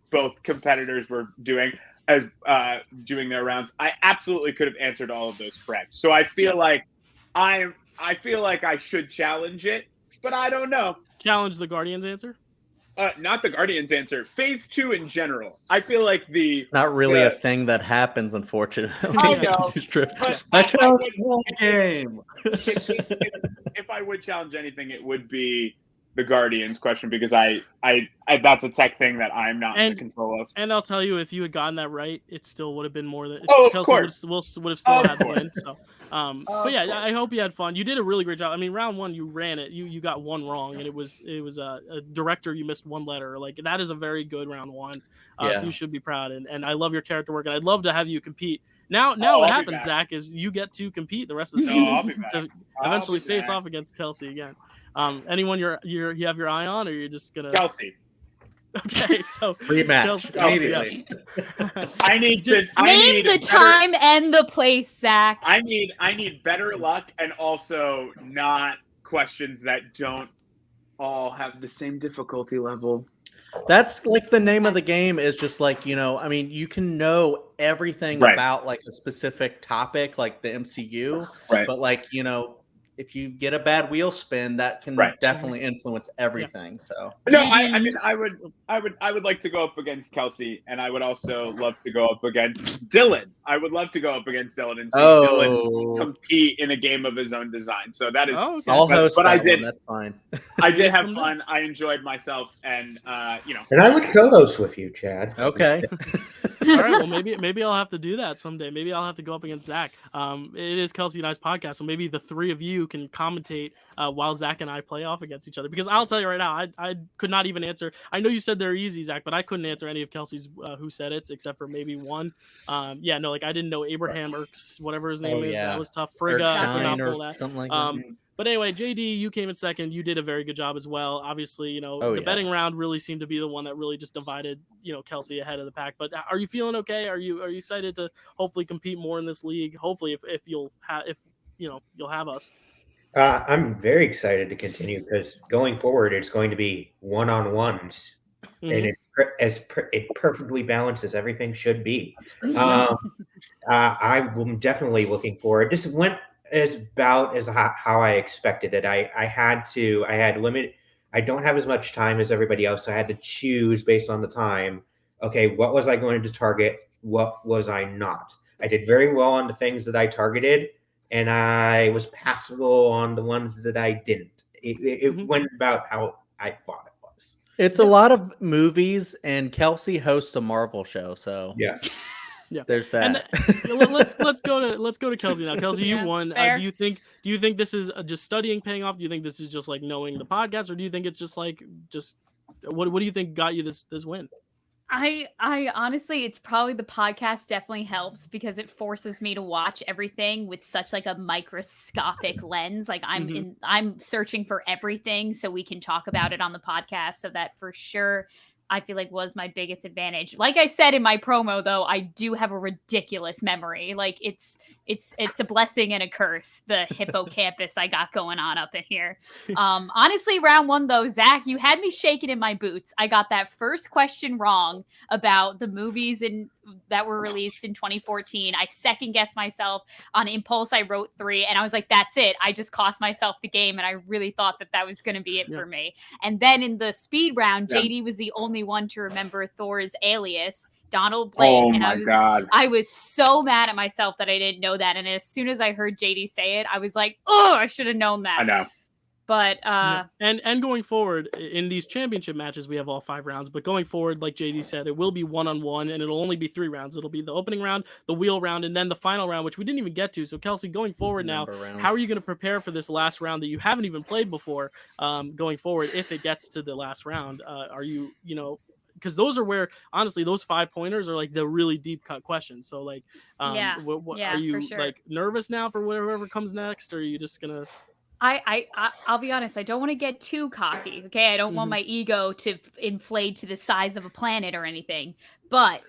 both competitors were doing their rounds, I absolutely could have answered all of those correct. So I feel like I should challenge it, but I don't know. Challenge the Guardians answer? Not the Guardians answer. Phase 2 in general. I feel like not really a thing that happens, unfortunately. I know. I challenge one game. If I would challenge anything, it would be the Guardians question, because I that's a tech thing that I'm not in control of. And I'll tell you, if you had gotten that right, it still would have been more than. Of Kelsey course, would have still had the win. So, but yeah, I hope you had fun. You did a really great job. I mean, round 1 you ran it. You got 1 wrong, and it was a director. You missed 1 letter. That is a very good round 1. So you should be proud. And I love your character work, and I'd love to have you compete. Now what happens, Zach, is you get to compete the rest of the season to eventually face off against Kelsey again. Anyone you have your eye on, or you're just gonna Kelsey? Okay, so rematch immediately. I need to name the time and the place, Zach. I need better luck, and also not questions that don't all have the same difficulty level. That's the name of the game is just I mean, you can know everything about a specific topic, like the MCU, but if you get a bad wheel spin, that can definitely influence everything. So no, I mean, I would like to go up against Kelsey, and I would also love to go up against Dylan. I would love to go up against Dylan and see Dylan compete in a game of his own design. So that is, I'll host that one. That's fine. I did have fun. I enjoyed myself, and And I would co-host with you, Chad. Okay. All right. Well, maybe I'll have to do that someday. Maybe I'll have to go up against Zach. It is Kelsey and I's podcast, so maybe the 3 of you can commentate while Zach and I play off against each other. Because I'll tell you right now, I could not even answer. I know you said they're easy, Zach, but I couldn't answer any of Kelsey's who said it except for maybe one. I didn't know Abraham Erks, whatever his name is. That was tough. Frigga, I could not pull that. Something like that. But anyway, JD, you came in second. You did a very good job as well. Obviously, the betting round really seemed to be the one that really just divided, Kelsey ahead of the pack. But are you feeling okay? Are you excited to hopefully compete more in this league? Hopefully, if you'll have us. I'm very excited to continue, because going forward, it's going to be one-on-ones, and it perfectly balances everything should be. I'm definitely looking forward. This went about as how I expected it. I had limit. I don't have as much time as everybody else, so I had to choose based on the time. Okay, what was I going to target? What was I not? I did very well on the things that I targeted, and I was passable on the ones that I didn't. It went about how I thought it was. It's a lot of movies, and Kelsey hosts a Marvel show, so Yes. Yeah, there's that. And let's go to Kelsey now. Kelsey, you Yeah, won. fair. Do you think this is just studying paying off? Do you think this is just like knowing the podcast, or do you think it's just like what do you think got you this win? I honestly, it's probably the podcast definitely helps because it forces me to watch everything with such like a microscopic lens. Like I'm searching for everything so we can talk about it on the podcast. So that for sure I feel like was my biggest advantage. Like I said in my promo though, I do have a ridiculous memory. Like it's a blessing and a curse, the hippocampus I got going on up in here. Honestly, round one though, Zach, you had me shaking in my boots. I got that first question wrong about the movies that were released in 2014. I second guessed myself. On impulse, I wrote 3, and I was like, that's it. I just cost myself the game, and I really thought that was going to be it for me. And then in the speed round, JD was the only one to remember Thor's alias, Donald Blake. Oh my God. I was so mad at myself that I didn't know that. And as soon as I heard JD say it, I was like, oh, I should have known that. I know. But and going forward in these championship matches, we have all 5 rounds. But going forward, like JD said, it will be 1-on-1, and it'll only be 3 rounds. It'll be the opening round, the wheel round, and then the final round, which we didn't even get to. So Kelsey, going forward now, how are you going to prepare for this last round that you haven't even played before? Going forward, if it gets to the last round, are you because those are where honestly those 5 pointers are like the really deep cut questions. So like, are you for sure. like nervous now for whatever comes next, or are you just gonna? I'll be honest. I don't want to get too cocky. Okay, I don't want my ego to inflate to the size of a planet or anything. But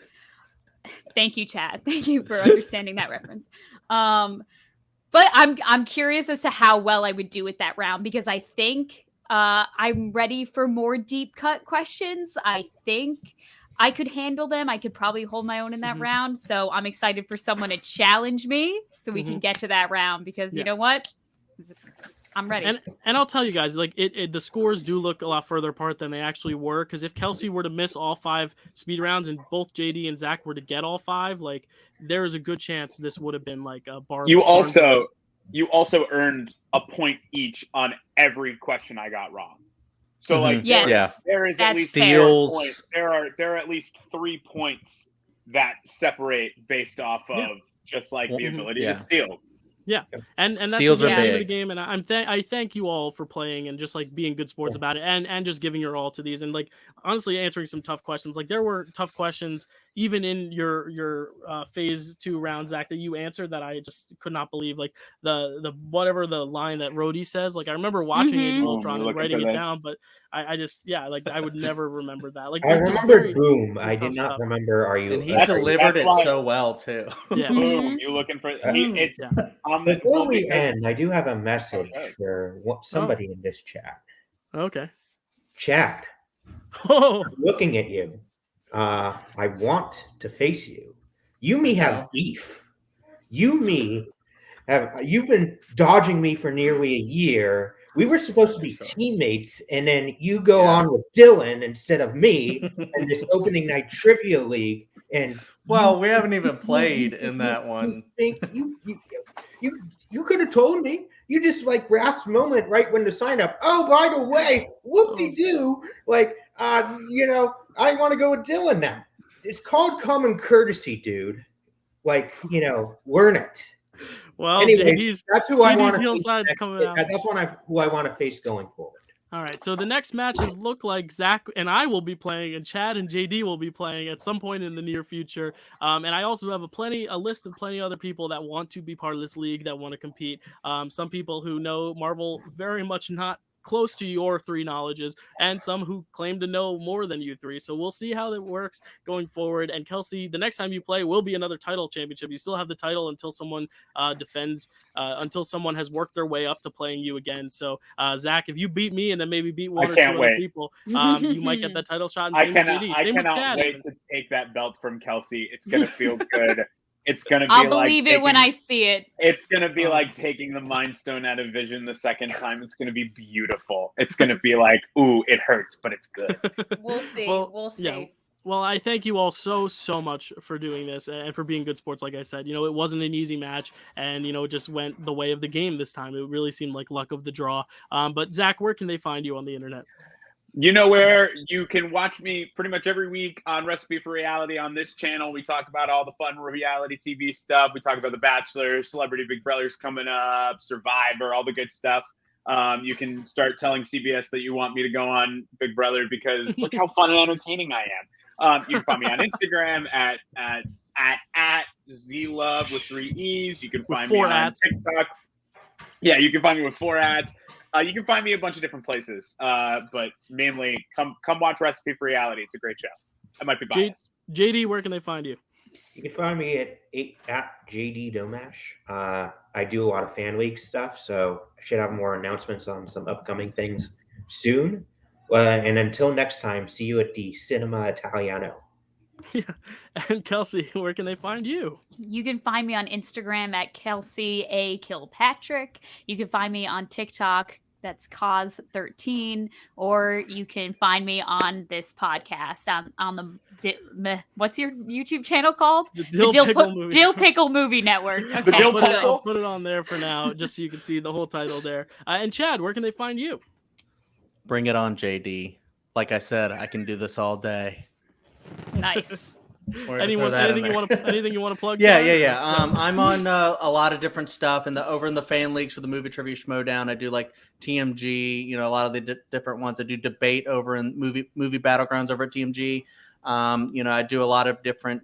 thank you, Chad. Thank you for understanding that reference. But I'm curious as to how well I would do with that round because I think I'm ready for more deep cut questions. I think I could handle them. I could probably hold my own in that round. So I'm excited for someone to challenge me so we can get to that round because you know what? I'm ready. And I'll tell you guys, like the scores do look a lot further apart than they actually were. Because if Kelsey were to miss all 5 speed rounds and both JD and Zach were to get all 5, like there is a good chance this would have been like a bar. You also earned a point each on every question I got wrong. So like there is at least steals. There are at least 3 points that separate based off of just like the ability to steal. Yeah, and that's Steals the are game of the big. game, and I thank you all for playing and just like being good sports about it, and just giving your all to these, and like honestly answering some tough questions. Like there were tough questions even in your phase 2 round, Zach, that you answered that I just could not believe. Like the whatever the line that Rhodey says. Like I remember watching Age of Ultron and writing it down, but I just like I would never remember that. Like I remember Boom. I did not remember. Are you? And he delivered it so well too. Yeah, Boom. You looking for? Before we end, I do have a message for somebody in this chat. Okay. Chad, Oh, I'm looking at you. I want to face you. You me have beef. You've been dodging me for nearly a year. We were supposed to be teammates, and then you go on with Dylan instead of me in this opening night trivia league. And we haven't even played in that one. You could have told me. You just like last moment, right when to sign up. Oh, by the way, whoop-de-doo. Like, I want to go with Dylan now. It's called common courtesy, dude. Like, learn it. well, Anyways, that's who I want to face. That's Who I want to face going forward. All right, so the next matches look like Zach and I will be playing, and Chad and JD will be playing at some point in the near future. And I also have a list of plenty of other people that want to be part of this league, that want to compete. Some people who know Marvel very much not close to your 3 knowledges, and some who claim to know more than you 3. So we'll see how that works going forward. And Kelsey, the next time you play will be another title championship. You still have the title until someone defends, until someone has worked their way up to playing you again. So Zach, if you beat me and then maybe beat 1 or 2 other people, you might get that title shot. And I cannot wait to take that belt from Kelsey. It's gonna feel good. It's gonna be. I'll believe it when I see it. It's gonna be like taking the Mind Stone out of Vision the second time. It's gonna be beautiful. It's gonna be like, ooh, it hurts, but it's good. We'll see. We'll see. Yeah. Well, I thank you all so much for doing this and for being good sports. Like I said, it wasn't an easy match, and it just went the way of the game this time. It really seemed like luck of the draw. But Zach, where can they find you on the internet? You know where you can watch me pretty much every week on Recipe for Reality on this channel. We talk about all the fun reality TV stuff. We talk about The Bachelor, Celebrity Big Brother's coming up, Survivor, all the good stuff. You can start telling CBS that you want me to go on Big Brother because look how fun and entertaining I am. You can find me on Instagram at ZLove with 3 E's. You can find me on TikTok. Yeah, you can find me with 4 ads. You can find me a bunch of different places, but mainly come watch Recipe for Reality. It's a great show. I might be biased. JD, where can they find you? You can find me at JD Domash. I do a lot of fan week stuff, so I should have more announcements on some upcoming things soon. And until next time, see you at the Cinema Italiano. Yeah. And Kelsey, where can they find you? You can find me on Instagram at Kelsey A. Kilpatrick. You can find me on TikTok. That's Cause13, or you can find me on this podcast on the what's your YouTube channel called? The Dill Pickle Movie Network. Okay, the Dill Pickle. I'll put it on there for now, just so you can see the whole title there. And Chad, where can they find you? Bring it on, JD. Like I said, I can do this all day. Nice. Anything you want to plug? Yeah. I'm on a lot of different stuff over in the fan leagues for the Movie Trivia Schmodown. I do like TMG, a lot of the different ones. I do debate over in movie battlegrounds over at TMG. I do a lot of different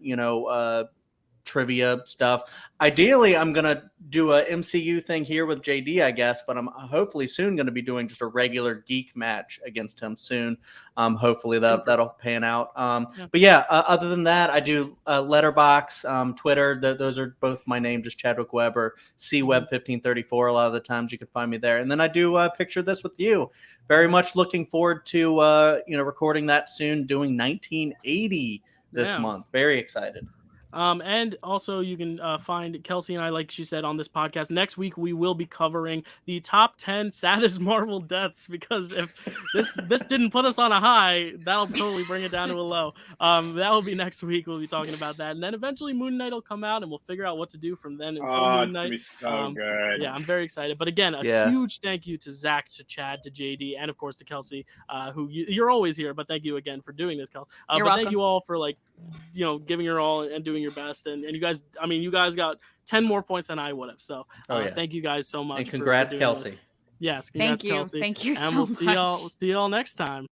trivia stuff. Ideally, I'm gonna do a MCU thing here with JD, I guess, but I'm hopefully soon going to be doing just a regular geek match against him soon. Hopefully that'll pan out. But yeah, other than that, I do Letterbox, Twitter. Those are both my name, just Chadwick Webb or CWebb1534. A lot of the times you can find me there. And then I do Picture This With You. Very much looking forward to recording that soon. Doing 1980 this month. Very excited. And also you can find Kelsey and I, like she said, on this podcast. Next week, we will be covering the top 10 saddest Marvel deaths, because if this didn't put us on a high, that'll totally bring it down to a low. That will be next week. We'll be talking about that. And then eventually Moon Knight will come out and we'll figure out what to do from then until Moon Knight. It's gonna be so good. Yeah, I'm very excited. But again, a huge thank you to Zach, to Chad, to JD, and of course to Kelsey, who you're always here, but thank you again for doing this, Kelsey. You're but welcome. Thank you all for giving your all and doing your best, and you guys, you guys got 10 more points than I would have, so thank you guys so much, and congrats, Kelsey. Yes, congrats, thank you. Kelsey. Thank you and so we'll much. see y'all next time.